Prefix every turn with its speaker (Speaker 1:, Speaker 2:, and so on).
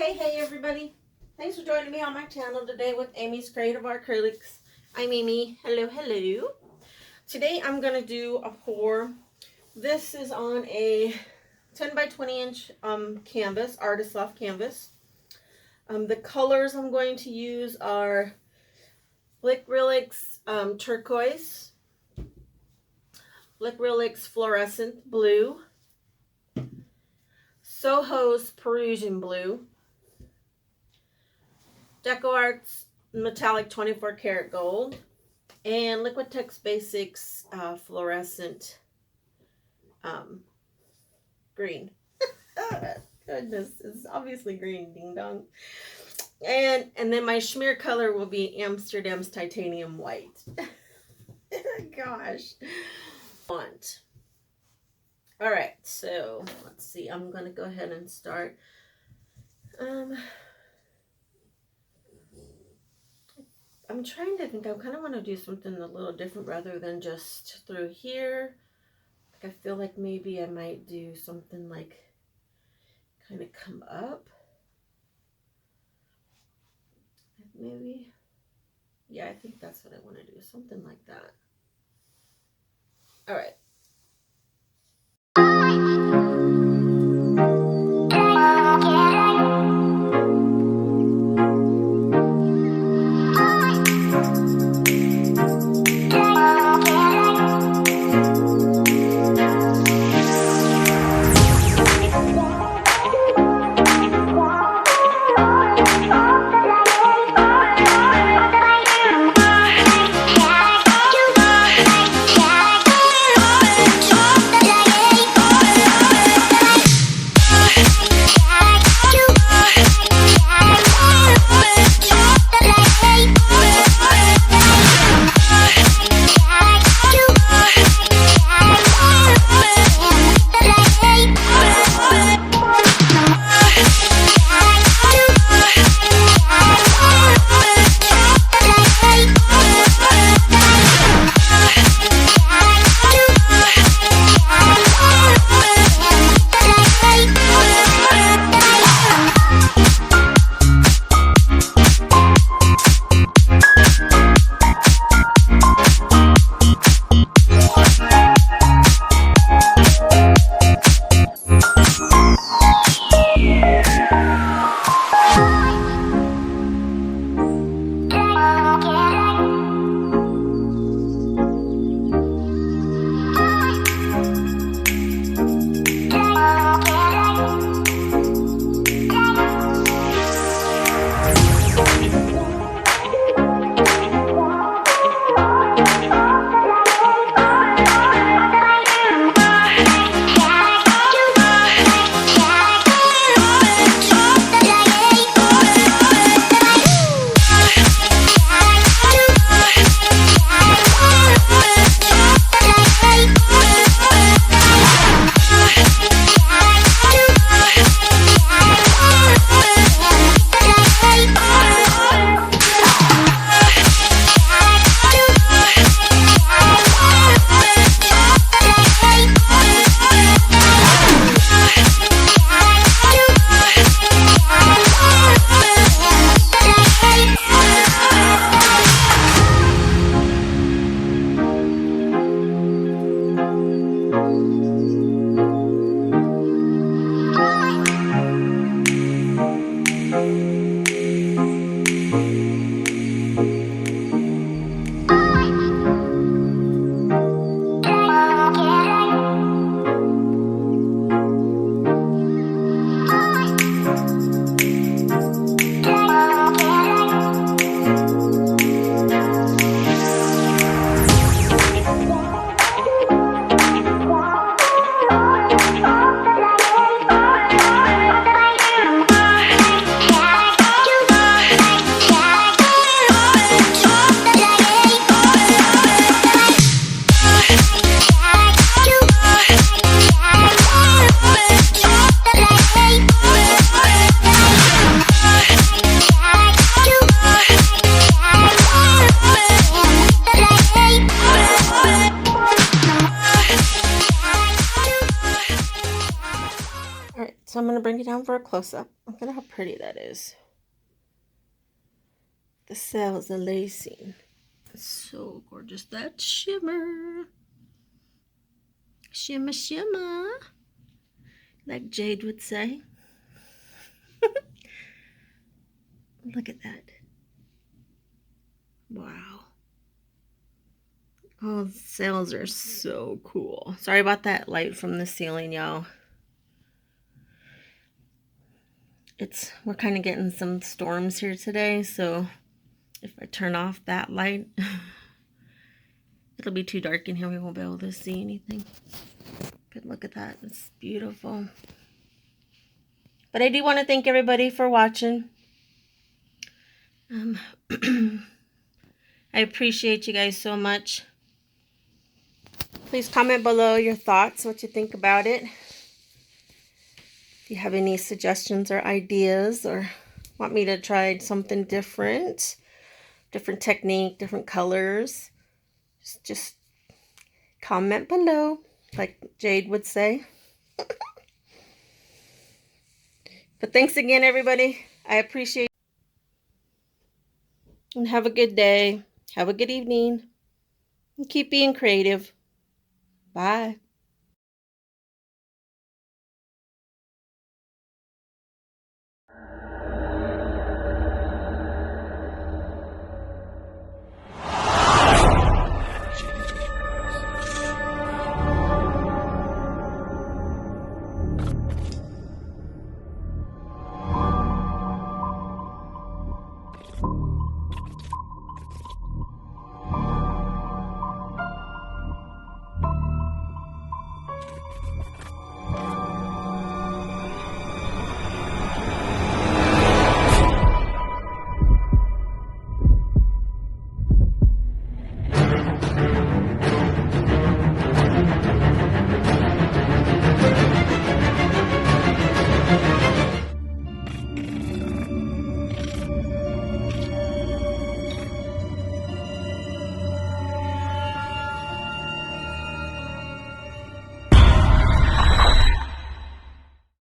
Speaker 1: Hey everybody. Thanks for joining me on my channel today with Amy's Creative Acrylics. I'm Amy. Hello. Today I'm going to do a pour. This is on a 10 by 20 inch canvas, artist loft canvas. The colors I'm going to use are Blinkrylic Turquoise, Blinkrylic Fluorescent Blue, SoHo's Prussian Blue, Decoart's Metallic 24 Karat Gold, and Liquitex Basics Fluorescent Green. Goodness, it's obviously green, ding dong. And then my smear color will be Amsterdam's Titanium White. Gosh. Alright, so let's see. I'm going to go ahead and start. I'm trying to think. I kind of want to do something a little different rather than just through here. I feel like maybe I might do something like kind of come up. Maybe. Yeah, I think that's what I want to do. Something like that. All right. So I'm going to bring it down for a close-up. Look at how pretty that is. The cells, the lacing. It's so gorgeous. That shimmer. Shimmer, shimmer. Like Jade would say. Look at that. Wow. Oh, the cells are so cool. Sorry about that light from the ceiling, y'all. We're kind of getting some storms here today, so if I turn off that light, it'll be too dark in here. We won't be able to see anything. But look at that. It's beautiful. But I do want to thank everybody for watching. I appreciate you guys so much. Please comment below your thoughts, what you think about it. If you have any suggestions or ideas, or want me to try something different technique, different colors, just comment below, like Jade would say. But thanks again, everybody. I appreciate it. And have a good day. Have a good evening. And keep being creative. Bye.